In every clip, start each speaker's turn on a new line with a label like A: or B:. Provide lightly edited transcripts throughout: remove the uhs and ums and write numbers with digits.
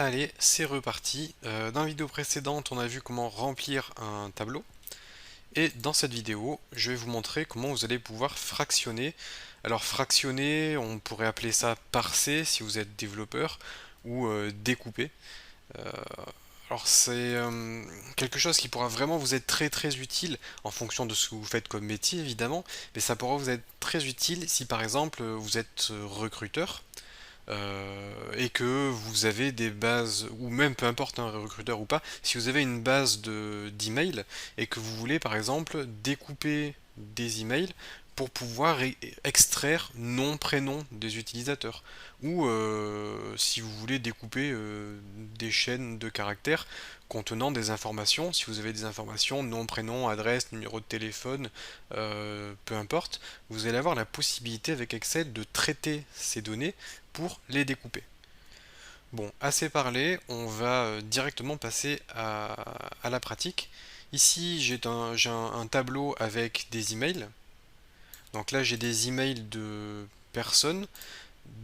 A: Allez, c'est reparti. Dans la vidéo précédente, on a vu comment remplir un tableau. Et dans cette vidéo, je vais vous montrer comment vous allez pouvoir fractionner. Alors fractionner, on pourrait appeler ça parser si vous êtes développeur, ou découper. Euh, alors c'est quelque chose qui pourra vraiment vous être très utile en fonction de ce que vous faites comme métier évidemment, mais ça pourra vous être très utile si par exemple vous êtes recruteur et que vous avez des bases, ou même peu importe un recruteur ou pas, si vous avez une base d'emails et que vous voulez par exemple découper des emails pour pouvoir extraire nom, prénom des utilisateurs. Ou si vous voulez découper des chaînes de caractères contenant des informations, si vous avez des informations, nom, prénom, adresse, numéro de téléphone, peu importe, vous allez avoir la possibilité avec Excel de traiter ces données pour les découper. Bon, assez parlé, on va directement passer à la pratique. Ici, j'ai un tableau avec des emails. Donc là, j'ai des emails de personnes.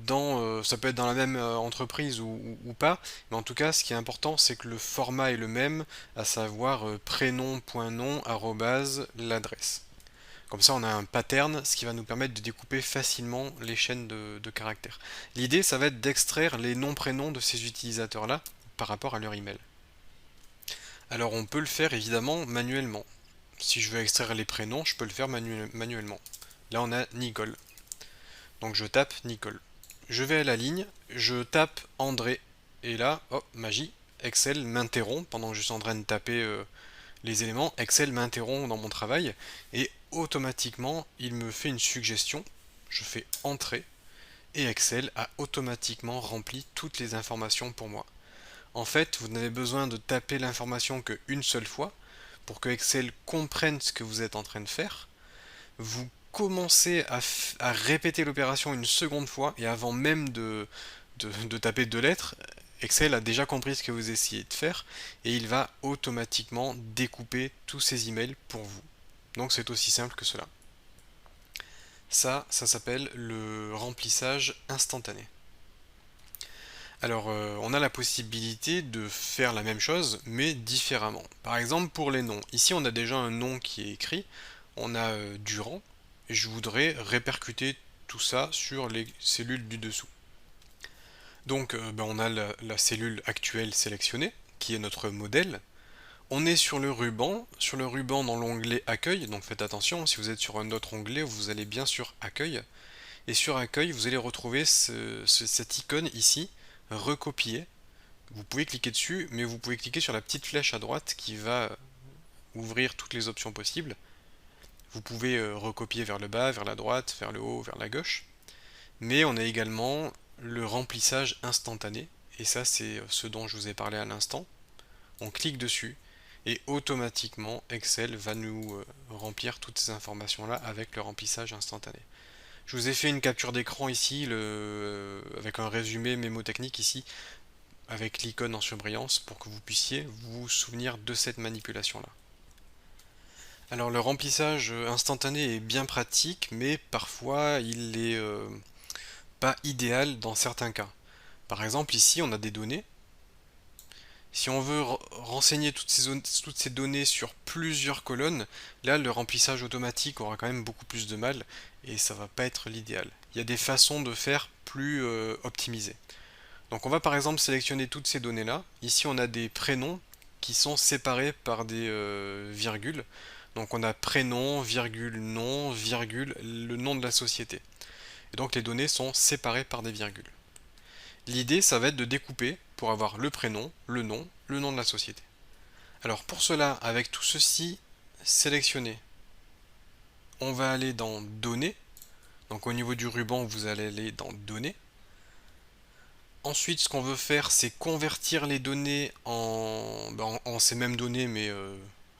A: Ça peut être dans la même entreprise ou pas, mais en tout cas, ce qui est important, c'est que le format est le même, à savoir prénom.nom arrobase l'adresse. Comme ça, on a un pattern, ce qui va nous permettre de découper facilement les chaînes de caractères. L'idée, ça va être d'extraire les noms prénoms de ces utilisateurs-là par rapport à leur email. Alors, on peut le faire évidemment manuellement. Si je veux extraire les prénoms, je peux le faire manuellement. Là, on a Nicole. Donc, je tape Nicole. Je vais à la ligne, je tape André. Et là, oh, magie, Excel m'interrompt pendant que je suis en train de taper les éléments. Excel m'interrompt dans mon travail et automatiquement il me fait une suggestion. Je fais entrer et Excel a automatiquement rempli toutes les informations pour moi. En fait, vous n'avez besoin de taper l'information qu'une seule fois pour que Excel comprenne ce que vous êtes en train de faire. Vous commencez à répéter l'opération une seconde fois et avant même de taper deux lettres, Excel a déjà compris ce que vous essayez de faire et il va automatiquement découper tous ces emails pour vous. Donc c'est aussi simple que cela. Ça s'appelle le remplissage instantané. Alors on a la possibilité de faire la même chose mais différemment. Par exemple pour les noms. Ici on a déjà un nom qui est écrit. On a Durand et je voudrais répercuter tout ça sur les cellules du dessous. Donc on a la cellule actuelle sélectionnée, qui est notre modèle. On est sur le ruban dans l'onglet Accueil, donc faites attention, si vous êtes sur un autre onglet, vous allez bien sur Accueil. Et sur Accueil, vous allez retrouver cette icône ici, Recopier. Vous pouvez cliquer dessus, mais vous pouvez cliquer sur la petite flèche à droite qui va ouvrir toutes les options possibles. Vous pouvez recopier vers le bas, vers la droite, vers le haut, vers la gauche. Mais on a également le remplissage instantané, et ça c'est ce dont je vous ai parlé à l'instant. On clique dessus et automatiquement Excel va nous remplir toutes ces informations là avec le remplissage instantané. Je vous ai fait une capture d'écran ici avec un résumé mémotechnique ici avec l'icône en surbrillance pour que vous puissiez vous souvenir de cette manipulation là. Alors le remplissage instantané est bien pratique mais parfois il est pas idéal dans certains cas. Par exemple ici on a des données. Si on veut renseigner toutes ces données sur plusieurs colonnes, là le remplissage automatique aura quand même beaucoup plus de mal et ça va pas être l'idéal. Il y a des façons de faire plus optimisées. Donc on va par exemple sélectionner toutes ces données là. Ici on a des prénoms qui sont séparés par des virgules. Donc on a prénom, virgule, nom, virgule, le nom de la société. Et donc les données sont séparées par des virgules. L'idée, ça va être de découper pour avoir le prénom, le nom de la société. Alors pour cela, avec tout ceci sélectionné, on va aller dans Données. Donc au niveau du ruban, vous allez aller dans Données. Ensuite, ce qu'on veut faire, c'est convertir les données en ces mêmes données, mais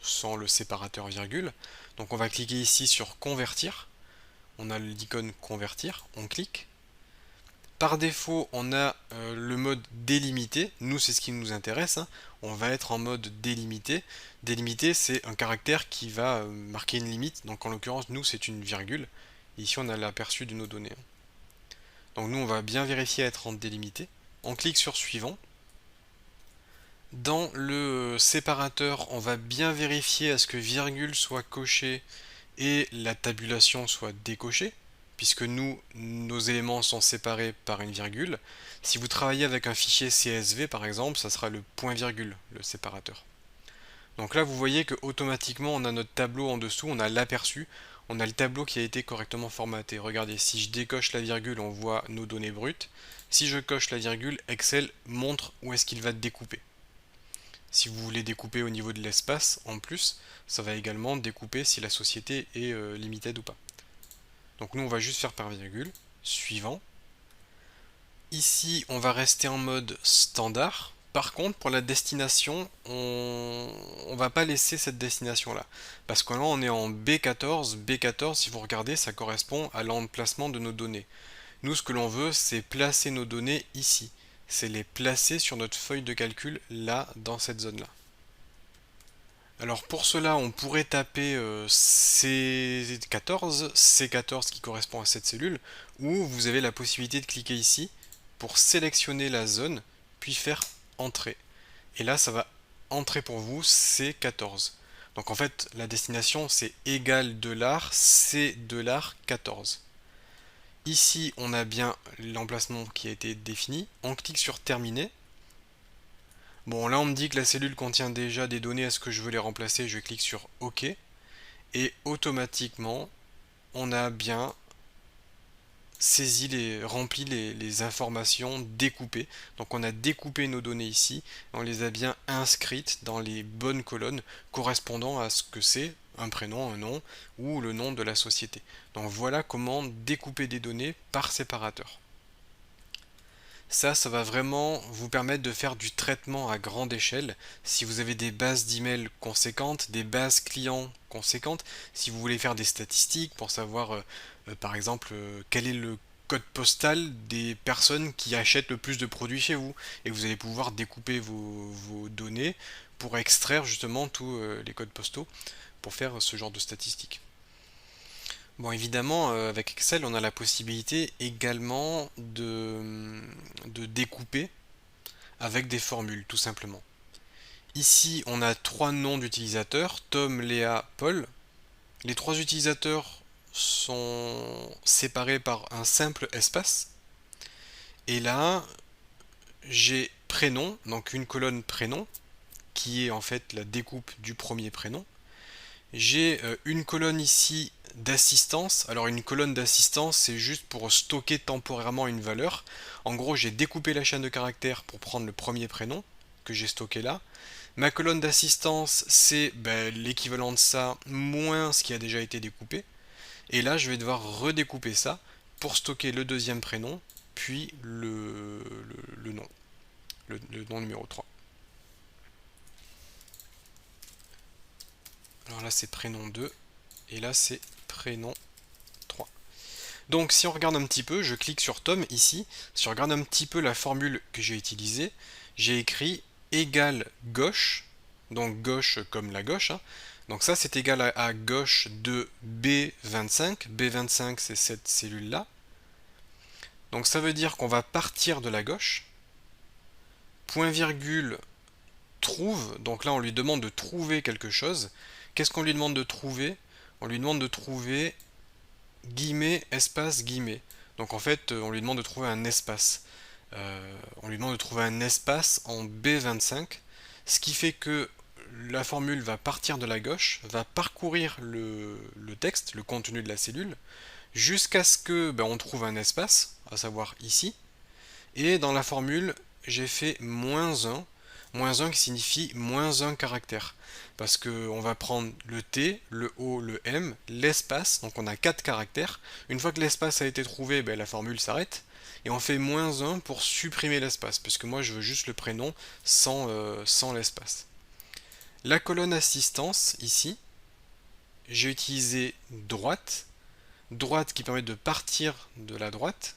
A: sans le séparateur virgule. Donc on va cliquer ici sur Convertir. On a l'icône Convertir, on clique. Par défaut, on a le mode délimité. Nous, c'est ce qui nous intéresse, hein. On va être en mode délimité. Délimité, c'est un caractère qui va marquer une limite. Donc, en l'occurrence, nous, c'est une virgule. Ici, on a l'aperçu de nos données, hein. Donc, nous, on va bien vérifier être en délimité. On clique sur Suivant. Dans le séparateur, on va bien vérifier à ce que virgule soit coché et la tabulation soit décochée, puisque nos éléments sont séparés par une virgule. Si vous travaillez avec un fichier CSV par exemple, ça sera le point virgule, le séparateur. Donc là, vous voyez que automatiquement, on a notre tableau en dessous, on a l'aperçu, on a le tableau qui a été correctement formaté. Regardez, si je décoche la virgule, on voit nos données brutes. Si je coche la virgule, Excel montre où est-ce qu'il va découper. Si vous voulez découper au niveau de l'espace, en plus, ça va également découper si la société est limited ou pas. Donc nous, on va juste faire par virgule. Suivant. Ici, on va rester en mode standard. Par contre, pour la destination, on va pas laisser cette destination-là. Parce que là, on est en B14. B14, si vous regardez, ça correspond à l'emplacement de nos données. Nous, ce que l'on veut, c'est placer nos données ici. C'est les placer sur notre feuille de calcul, là, dans cette zone-là. Alors pour cela, on pourrait taper C14, C14 qui correspond à cette cellule, ou vous avez la possibilité de cliquer ici pour sélectionner la zone, puis faire Entrée. Et là, ça va entrer pour vous C14. Donc en fait, la destination c'est égal $, C$14. Ici, on a bien l'emplacement qui a été défini. On clique sur Terminer. Bon, là on me dit que la cellule contient déjà des données, est-ce que je veux les remplacer? Je clique sur OK. Et automatiquement, on a bien rempli les informations découpées. Donc on a découpé nos données ici, on les a bien inscrites dans les bonnes colonnes correspondant à ce que c'est un prénom, un nom ou le nom de la société. Donc voilà comment découper des données par séparateur. Ça va vraiment vous permettre de faire du traitement à grande échelle. Si vous avez des bases d'emails conséquentes, des bases clients conséquentes, si vous voulez faire des statistiques pour savoir, par exemple, quel est le code postal des personnes qui achètent le plus de produits chez vous. Et vous allez pouvoir découper vos données pour extraire justement tous les codes postaux pour faire ce genre de statistiques. Bon, évidemment, avec Excel, on a la possibilité également de découper avec des formules, tout simplement. Ici, on a trois noms d'utilisateurs, Tom, Léa, Paul. Les trois utilisateurs sont séparés par un simple espace. Et là, j'ai prénom, donc une colonne prénom, qui est en fait la découpe du premier prénom. J'ai une colonne ici d'assistance. Alors une colonne d'assistance, c'est juste pour stocker temporairement une valeur. En gros, j'ai découpé la chaîne de caractères pour prendre le premier prénom que j'ai stocké là. Ma colonne d'assistance, c'est l'équivalent de ça moins ce qui a déjà été découpé. Et là, je vais devoir redécouper ça pour stocker le deuxième prénom, puis le nom, le nom numéro 3. Alors là, c'est prénom 2, et là, c'est prénom 3. Donc si on regarde un petit peu, je clique sur Tom ici, si on regarde un petit peu la formule que j'ai utilisée, j'ai écrit égal gauche, donc gauche comme la gauche, hein. Donc ça c'est égal à gauche de B25, B25 c'est cette cellule-là. Donc ça veut dire qu'on va partir de la gauche, point virgule trouve, donc là on lui demande de trouver quelque chose. Qu'est-ce qu'on lui demande de trouver? On lui demande de trouver guillemets, espace, guillemets. Donc en fait, on lui demande de trouver un espace. On lui demande de trouver un espace en B25, ce qui fait que la formule va partir de la gauche, va parcourir le texte, le contenu de la cellule, jusqu'à ce que on trouve un espace, à savoir ici. Et dans la formule, j'ai fait moins 1 qui signifie moins un caractère. Parce qu'on va prendre le T, le O, le M, l'espace, donc on a 4 caractères. Une fois que l'espace a été trouvé, la formule s'arrête. Et on fait moins 1 pour supprimer l'espace, puisque moi je veux juste le prénom sans l'espace. La colonne assistance, ici, j'ai utilisé droite, droite qui permet de partir de la droite.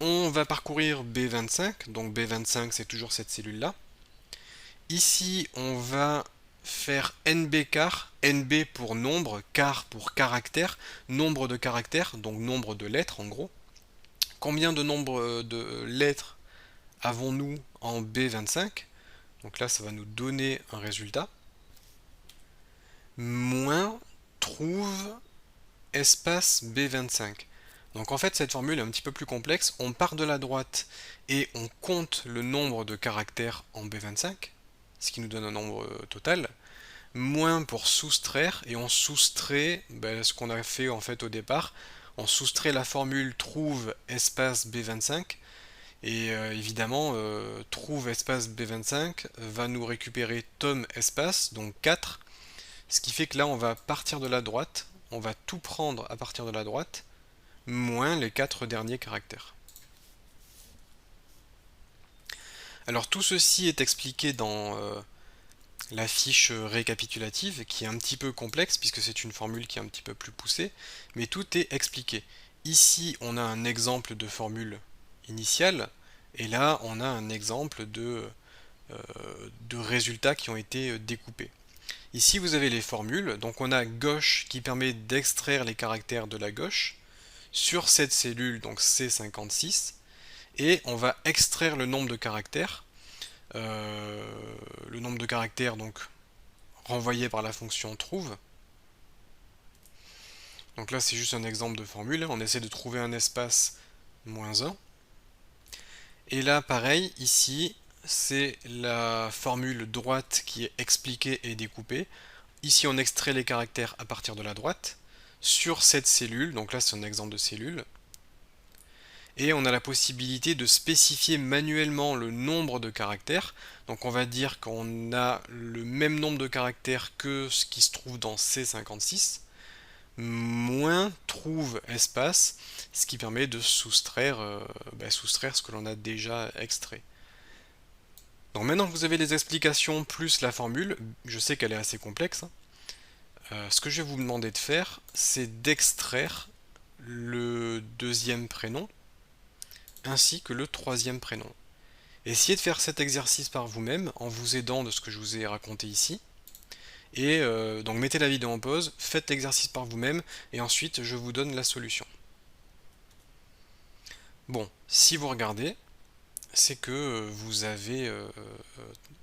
A: On va parcourir B25, donc B25 c'est toujours cette cellule-là. Ici, on va faire NB car, NB pour nombre, car pour caractère, nombre de caractères, donc nombre de lettres en gros. Combien de nombre de lettres avons-nous en B25? donc là ça va nous donner un résultat, moins trouve espace B25. Donc en fait cette formule est un petit peu plus complexe, on part de la droite et on compte le nombre de caractères en B25, ce qui nous donne un nombre total, moins pour soustraire, et on soustrait ce qu'on a fait en fait au départ, on soustrait la formule trouve espace B25, et évidemment trouve espace B25 va nous récupérer tom espace, donc 4, ce qui fait que là on va partir de la droite, on va tout prendre à partir de la droite, moins les 4 derniers caractères. Alors tout ceci est expliqué dans la fiche récapitulative, qui est un petit peu complexe puisque c'est une formule qui est un petit peu plus poussée, mais tout est expliqué. Ici on a un exemple de formule initiale, et là on a un exemple de résultats qui ont été découpés. Ici vous avez les formules, donc on a gauche qui permet d'extraire les caractères de la gauche sur cette cellule, donc C56, et on va extraire le nombre de caractères, donc renvoyé par la fonction trouve. Donc là c'est juste un exemple de formule, on essaie de trouver un espace moins 1. Et là pareil, ici c'est la formule droite qui est expliquée et découpée. Ici on extrait les caractères à partir de la droite sur cette cellule, donc là c'est un exemple de cellule. Et on a la possibilité de spécifier manuellement le nombre de caractères. Donc on va dire qu'on a le même nombre de caractères que ce qui se trouve dans C56, moins trouve espace, ce qui permet de soustraire ce que l'on a déjà extrait. Donc maintenant que vous avez les explications plus la formule, je sais qu'elle est assez complexe, ce que je vais vous demander de faire, c'est d'extraire le deuxième prénom ainsi que le troisième prénom. Essayez de faire cet exercice par vous-même en vous aidant de ce que je vous ai raconté ici. Et donc mettez la vidéo en pause, faites l'exercice par vous-même et ensuite je vous donne la solution. Bon, si vous regardez, c'est que vous avez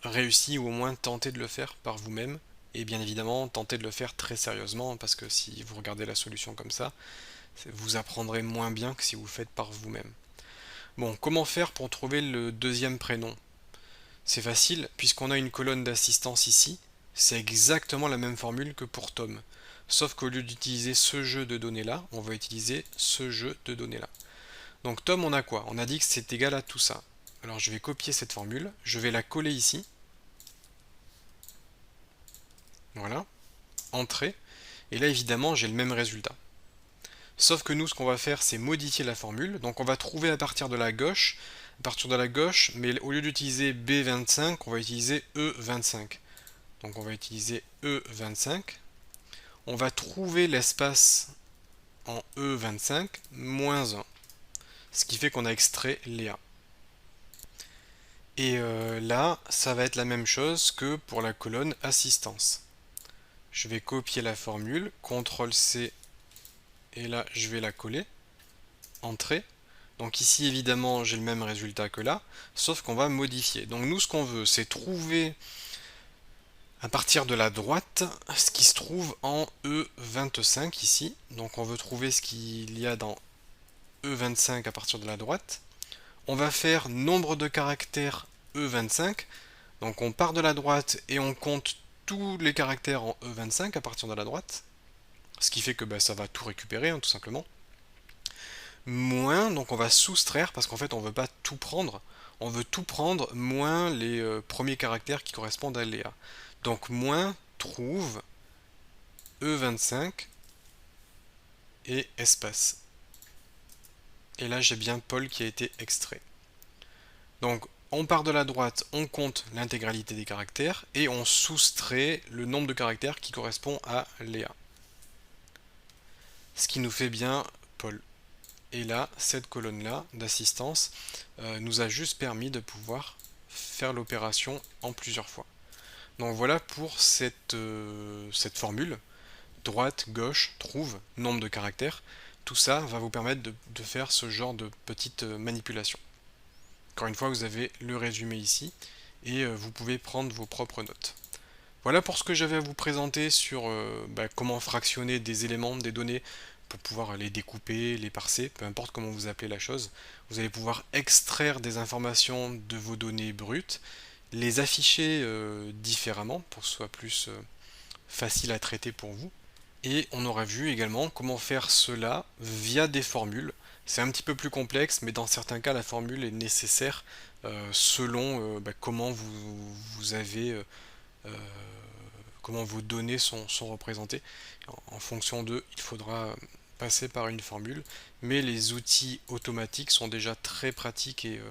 A: réussi ou au moins tenté de le faire par vous-même. Et bien évidemment, tentez de le faire très sérieusement parce que si vous regardez la solution comme ça, vous apprendrez moins bien que si vous le faites par vous-même. Bon, comment faire pour trouver le deuxième prénom? C'est facile, puisqu'on a une colonne d'assistance ici, c'est exactement la même formule que pour Tom. Sauf qu'au lieu d'utiliser ce jeu de données là, on va utiliser ce jeu de données là. Donc Tom, on a quoi? On a dit que c'est égal à tout ça. Alors je vais copier cette formule, je vais la coller ici. Voilà, entrée. Et là évidemment j'ai le même résultat. Sauf que nous, ce qu'on va faire, c'est modifier la formule. Donc on va trouver à partir de la gauche, mais au lieu d'utiliser B25, on va utiliser E25. Donc on va utiliser E25. On va trouver l'espace en E25 moins 1. Ce qui fait qu'on a extrait Léa. Et là, ça va être la même chose que pour la colonne assistance. Je vais copier la formule, CTRL-C, et là, je vais la coller. Entrée. Donc ici, évidemment, j'ai le même résultat que là, sauf qu'on va modifier. Donc nous, ce qu'on veut, c'est trouver à partir de la droite ce qui se trouve en E25 ici. Donc on veut trouver ce qu'il y a dans E25 à partir de la droite. On va faire nombre de caractères E25. Donc on part de la droite et on compte tous les caractères en E25 à partir de la droite. Ce qui fait que ça va tout récupérer, tout simplement. Moins, donc on va soustraire parce qu'en fait on veut pas tout prendre, on veut tout prendre moins les premiers caractères qui correspondent à Léa. Donc moins trouve E25 et espace. Et là j'ai bien Paul qui a été extrait. Donc on part de la droite, on compte l'intégralité des caractères et on soustrait le nombre de caractères qui correspond à Léa. Ce qui nous fait bien Paul. Et là, cette colonne-là d'assistance nous a juste permis de pouvoir faire l'opération en plusieurs fois. Donc voilà pour cette formule. Droite, gauche, trouve, nombre de caractères. Tout ça va vous permettre de faire ce genre de petites manipulations. Encore une fois, vous avez le résumé ici. et vous pouvez prendre vos propres notes. Voilà pour ce que j'avais à vous présenter sur comment fractionner des éléments, des données, pour pouvoir les découper, les parser, peu importe comment vous appelez la chose. Vous allez pouvoir extraire des informations de vos données brutes, les afficher différemment pour que ce soit plus facile à traiter pour vous. Et on aura vu également comment faire cela via des formules. C'est un petit peu plus complexe, mais dans certains cas, la formule est nécessaire selon comment vous avez euh, comment vos données sont représentées. En fonction d'eux, il faudra passer par une formule, mais les outils automatiques sont déjà très pratiques et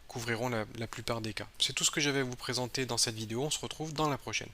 A: couvriront la plupart des cas. C'est tout ce que j'avais à vous présenter dans cette vidéo, on se retrouve dans la prochaine.